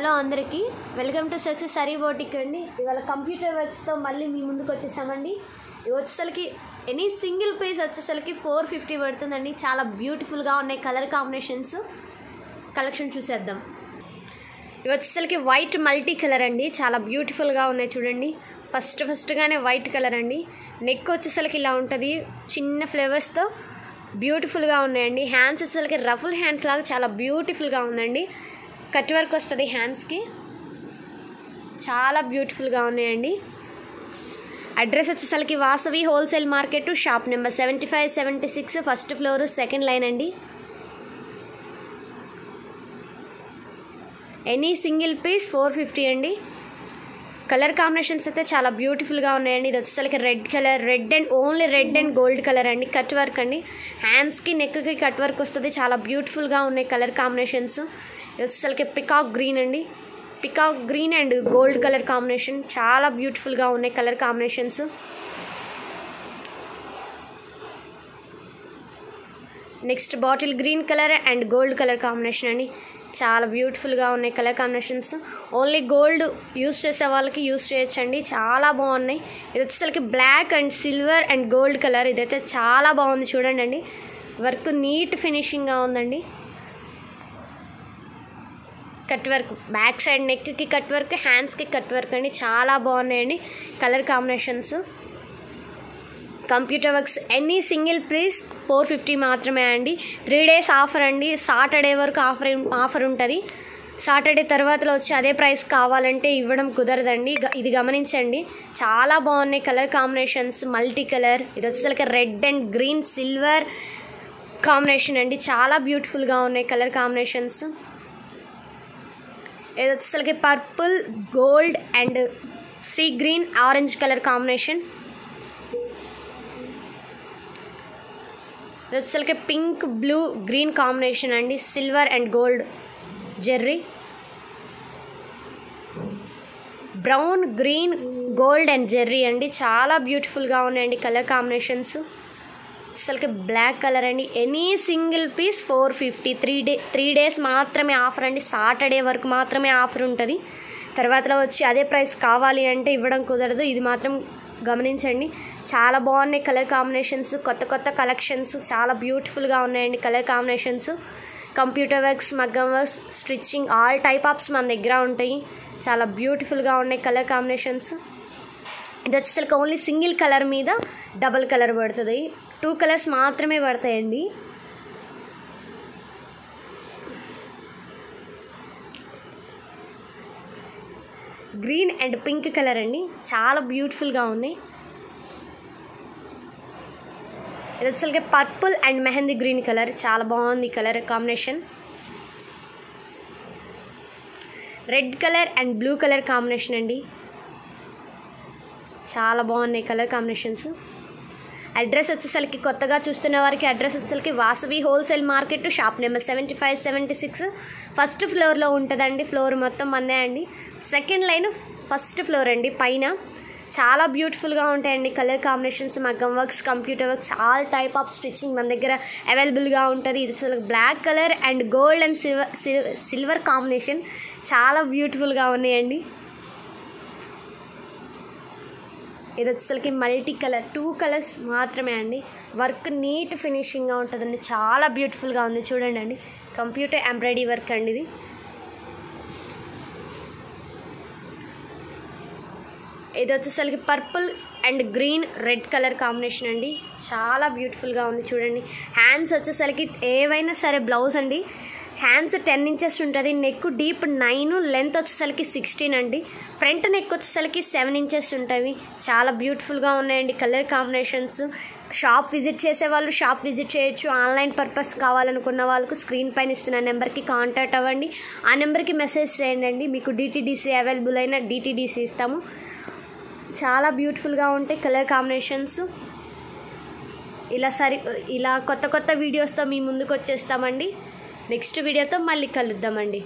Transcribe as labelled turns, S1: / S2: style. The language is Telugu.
S1: హలో అందరికీ welcome to success sorry boutique అండి. ఇవాళ కంప్యూటర్ వర్క్స్తో మళ్ళీ మీ ముందుకు వచ్చేసామండి. ఇవి వచ్చేసరికి ఎనీ సింగిల్ పీస్ వచ్చేసరికి 450 పడుతుందండి. చాలా బ్యూటిఫుల్గా ఉన్నాయి కలర్ కాంబినేషన్స్. కలెక్షన్ చూసేద్దాం. ఇవి వచ్చేసరికి వైట్ మల్టీ కలర్ అండి. చాలా బ్యూటిఫుల్గా ఉన్నాయి చూడండి. ఫస్ట్గానే వైట్ కలర్ అండి. నెక్ వచ్చేసరికి ఇలా ఉంటుంది, చిన్న ఫ్లేవర్స్తో బ్యూటిఫుల్గా ఉన్నాయండి. హ్యాండ్స్ వచ్చేసరికి రఫుల్ హ్యాండ్స్ లాగా చాలా బ్యూటిఫుల్గా ఉందండి. కట్ వర్క్ వస్తుంది హ్యాండ్స్కి, చాలా బ్యూటిఫుల్గా ఉన్నాయండి. అడ్రస్ వచ్చేసరికి Vasavi wholesale market, shop number 75-76, first floor, second line అండి. ఎనీ సింగిల్ పీస్ 450 అండి. కలర్ కాంబినేషన్స్ అయితే చాలా బ్యూటిఫుల్గా ఉన్నాయండి. ఇది వచ్చేసరికి red colour, only red and gold colour అండి. కట్ వర్క్ అండి, హ్యాండ్స్కి నెక్కి కట్ వర్క్ వస్తుంది. చాలా బ్యూటిఫుల్గా ఉన్నాయి కలర్ కాంబినేషన్స్. ఇది వచ్చేసరికి పికాక్ గ్రీన్ అండి. Peacock green and gold colour combination, చాలా బ్యూటిఫుల్గా ఉన్నాయి colour combinations. Next bottle green colour and gold colour combination అండి. చాలా బ్యూటిఫుల్గా ఉన్నాయి colour combinations. Only gold use చేసే వాళ్ళకి యూస్ చేయొచ్చండి. చాలా బాగున్నాయి. ఇది వచ్చేసరికి black and silver and gold colour. ఇదైతే చాలా బాగుంది చూడండి అండి. వర్క్ నీట్ ఫినిషింగ్గా ఉందండి. కట్ వర్క్, బ్యాక్ సైడ్ నెక్కి కట్ వర్క్, హ్యాండ్స్కి కట్ వర్క్ అండి. చాలా బాగున్నాయండి colour combinations. Computer works any single piece 450 మాత్రమే అండి. 3 days ఆఫర్ అండి. సాటర్డే వరకు ఆఫర్ ఉంటుంది. సాటర్డే తర్వాతలో వచ్చి అదే ప్రైస్ కావాలంటే ఇవ్వడం కుదరదండి. ఇది గమనించండి. చాలా బాగున్నాయి కలర్ కాంబినేషన్స్. మల్టీ కలర్, ఇది వచ్చేసరికి red and green silver combination అండి. చాలా బ్యూటిఫుల్గా ఉన్నాయి కలర్ కాంబినేషన్స్. ఇది వచ్చేసరికి purple, gold and sea green, orange colour combination. ఇది వచ్చేసరికి పింక్, బ్లూ, గ్రీన్ కాంబినేషన్ అండి. సిల్వర్ అండ్ గోల్డ్ జెర్రీ, బ్రౌన్, గ్రీన్, గోల్డ్ అండ్ జెర్రీ అండి. చాలా బ్యూటిఫుల్గా ఉన్నాయండి కలర్ కాంబినేషన్స్. అసలుకి బ్లాక్ కలర్ అండి. Any single piece 450. 3 days మాత్రమే ఆఫర్ అండి. సాటర్డే వరకు మాత్రమే ఆఫర్ ఉంటుంది. తర్వాతలో వచ్చి అదే ప్రైస్ కావాలి అంటే ఇవ్వడం కుదరదు. ఇది మాత్రం గమనించండి. చాలా బాగున్నాయి కలర్ కాంబినేషన్స్. కొత్త కలెక్షన్స్ చాలా బ్యూటిఫుల్గా ఉన్నాయండి కలర్ కాంబినేషన్స్. కంప్యూటర్ వర్క్స్, మగ్గం works, stitching, all type offs మన దగ్గర ఉంటాయి. చాలా బ్యూటిఫుల్గా ఉన్నాయి కలర్ కాంబినేషన్స్. ఇది వచ్చేసరికి ఓన్లీ సింగిల్ కలర్ మీద డబల్ కలర్ పడుతుంది. 2 కలర్స్ మాత్రమే పడతాయండి. గ్రీన్ అండ్ పింక్ కలర్ అండి. చాలా బ్యూటిఫుల్గా ఉన్నాయి. ఇది వచ్చేసరికి purple and mehndi green colour. చాలా బాగుంది colour combination. Red colour and blue colour combination అండి. చాలా బాగున్నాయి కలర్ కాంబినేషన్స్. అడ్రస్ వచ్చేసరికి కొత్తగా చూస్తున్న వారికి అడ్రస్ వచ్చేసరికి Vasavi wholesale market, shop number 75-76, first ఫ్లోర్లో ఉంటుందండి. ఫ్లోర్ మొత్తం మందే అండి. సెకండ్ లైన్, ఫస్ట్ ఫ్లోర్ అండి పైన. చాలా బ్యూటిఫుల్గా ఉంటాయండి కలర్ కాంబినేషన్స్. మగ్గం works, computer works, all type of stitching మన దగ్గర అవైలబుల్గా ఉంటుంది. ఇది వచ్చేసరికి black colour and gold and silver combination. చాలా బ్యూటిఫుల్గా ఉన్నాయండి. ఇది వచ్చేసరికి మల్టీ కలర్, 2 కలర్స్ మాత్రమే అండి. వర్క్ నీట్ ఫినిషింగ్గా ఉంటుందండి. చాలా బ్యూటిఫుల్గా ఉంది చూడండి అండి. కంప్యూటర్ ఎంబ్రాయిడరీ వర్క్ అండి ఇది. ఇది వచ్చేసరికి purple and green, red colour combination అండి. చాలా బ్యూటిఫుల్గా ఉంది చూడండి. హ్యాండ్స్ వచ్చేసరికి ఏవైనా సరే బ్లౌజ్ అండి. హ్యాండ్స్ 10 inches ఉంటుంది. నెక్ డీప్ 9, లెంత్ వచ్చేసరికి 16 అండి. ఫ్రంట్ నెక్ వచ్చేసరికి 7 inches ఉంటాయి. చాలా బ్యూటిఫుల్గా ఉన్నాయండి కలర్ కాంబినేషన్స్. షాప్ విజిట్ చేసే వాళ్ళు షాప్ విజిట్ చేయొచ్చు. ఆన్లైన్ పర్పస్ కావాలనుకున్న వాళ్ళకు స్క్రీన్ పైన ఇస్తున్న నెంబర్కి కాంటాక్ట్ అవ్వండి. ఆ నెంబర్కి మెసేజ్ చేయండి. మీకు డిటీడీసీ అవైలబుల్ అయిన డిటీడీసీ ఇస్తాము. చాలా బ్యూటిఫుల్గా ఉంటాయి కలర్ కాంబినేషన్స్. ఇలా కొత్త వీడియోస్తో మీ ముందుకు వచ్చేస్తామండి. నెక్స్ట్ వీడియోతో మళ్ళీ కలుద్దామండి.